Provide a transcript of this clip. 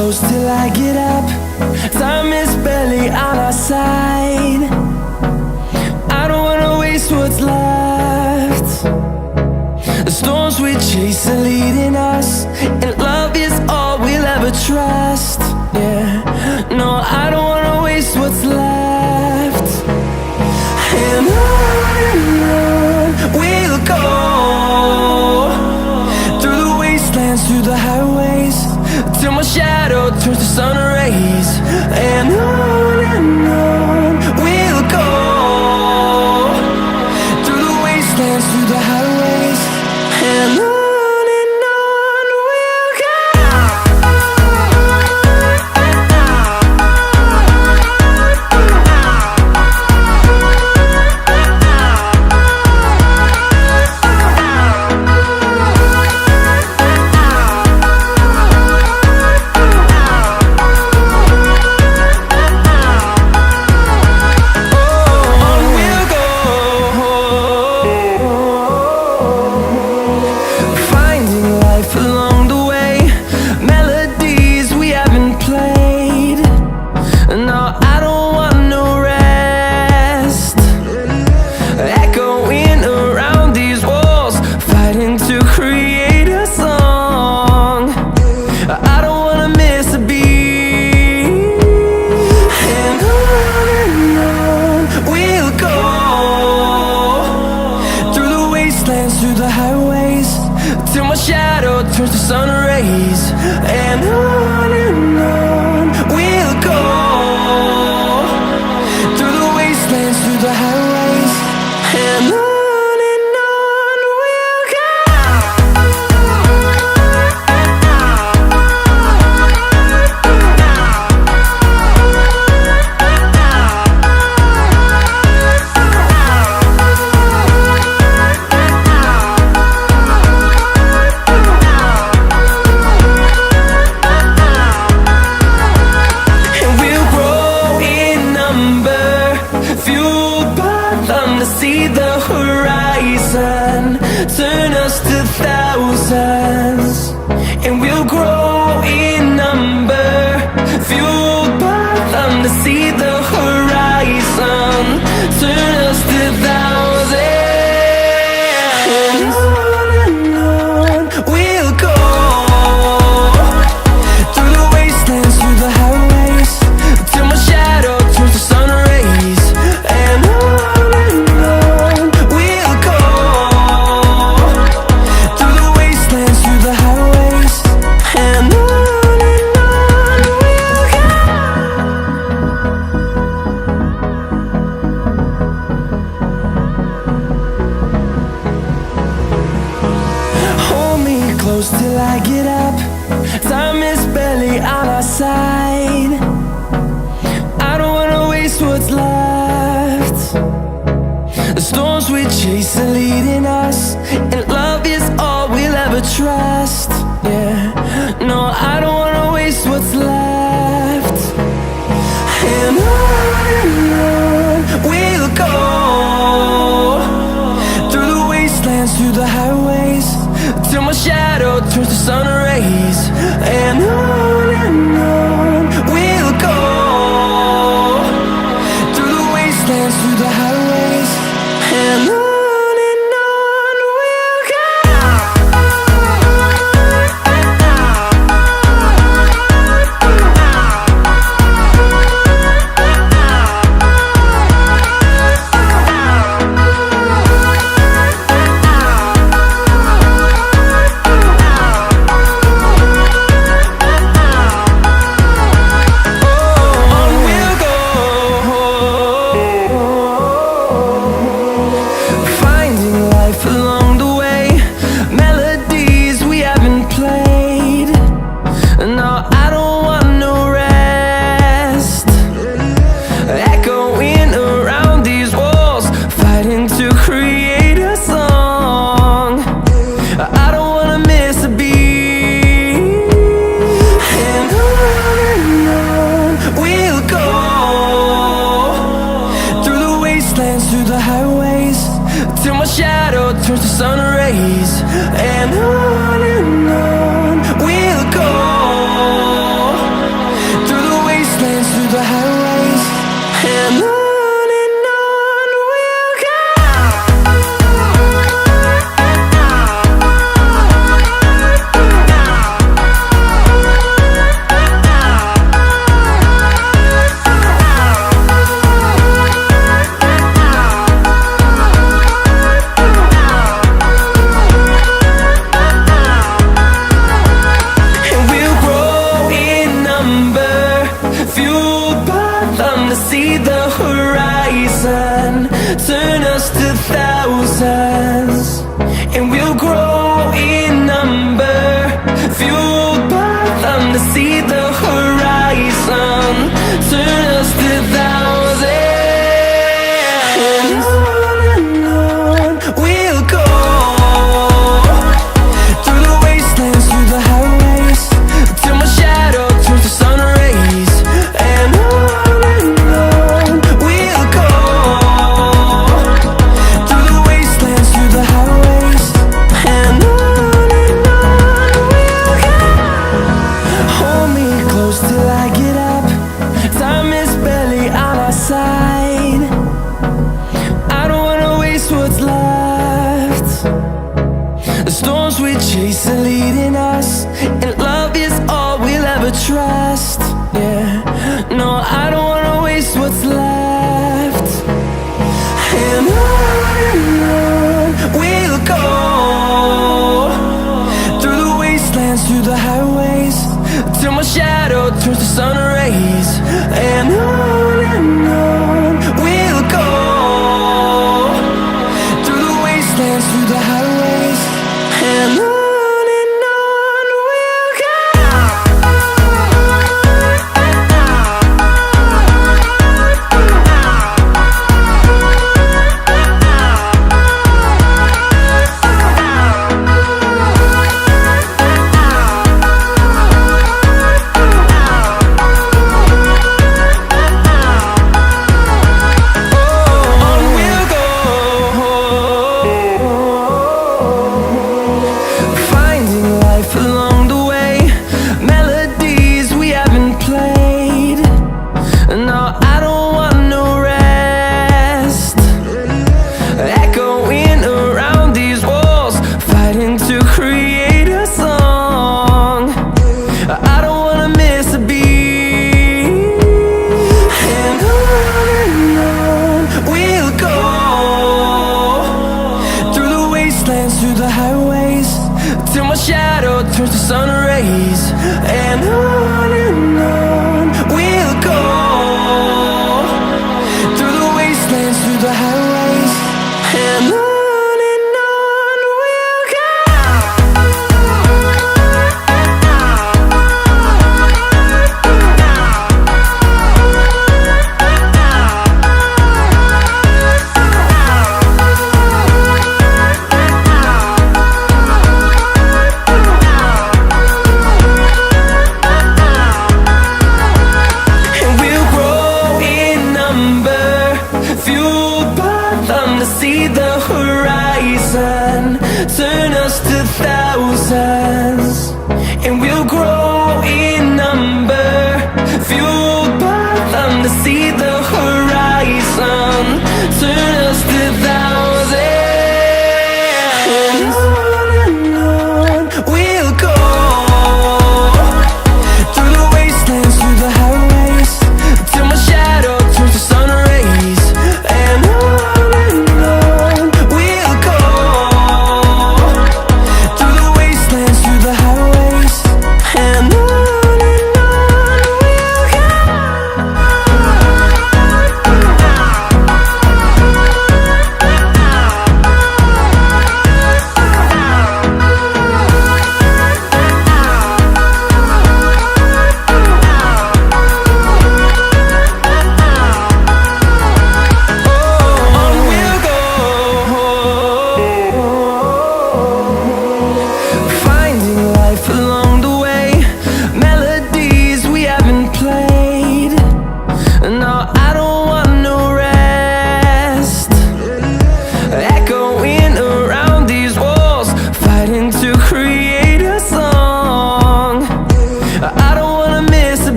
close till I get up. Time is barely on our side. I don't wanna waste what's left. The storms we chase are leading us, and love is all we'll ever trust. Yeah, no, I don't wanna waste what's left. And on we'll go, through the wastelands, through the highways, till my shadow turns to sun rays. And on we'll go, through the wastelands, through the highways, and on we'll go. Through the highways, till my shadow turns to sun rays. And on we'll go, through the wastelands, through the highways, and on we'll go. See the horizon, turn us to thousands, and we'll grow in number, fueled by them. To see the horizon, turn us to thousands, and on we'll go, through the wastelands, through the highways, till my shadow turns to sun rays. And close till I get up. Time is barely on our side. I don't wanna waste what's left. The storms we chase are leading us, and love is all we'll ever trust. Yeah, no, I don't wanna waste what's left. And on we'll go, through the wastelands, through the highways, till my shadow turns to sun rays. And on we'll go, through the wastelands, through the highways, and on we'll go. turns to sun rays, and on we'll go. see the horizon, turn us to thousands, and we'll grow in number, fueled by them to see the horizon, turn us to thousands. And on we'll go, through the wastelands, through the highways, till my shadow turns to sun rays. And on we'll go, through the wastelands, through the highways. And on we'll go. Hold me close till I get up, time is barely on our side.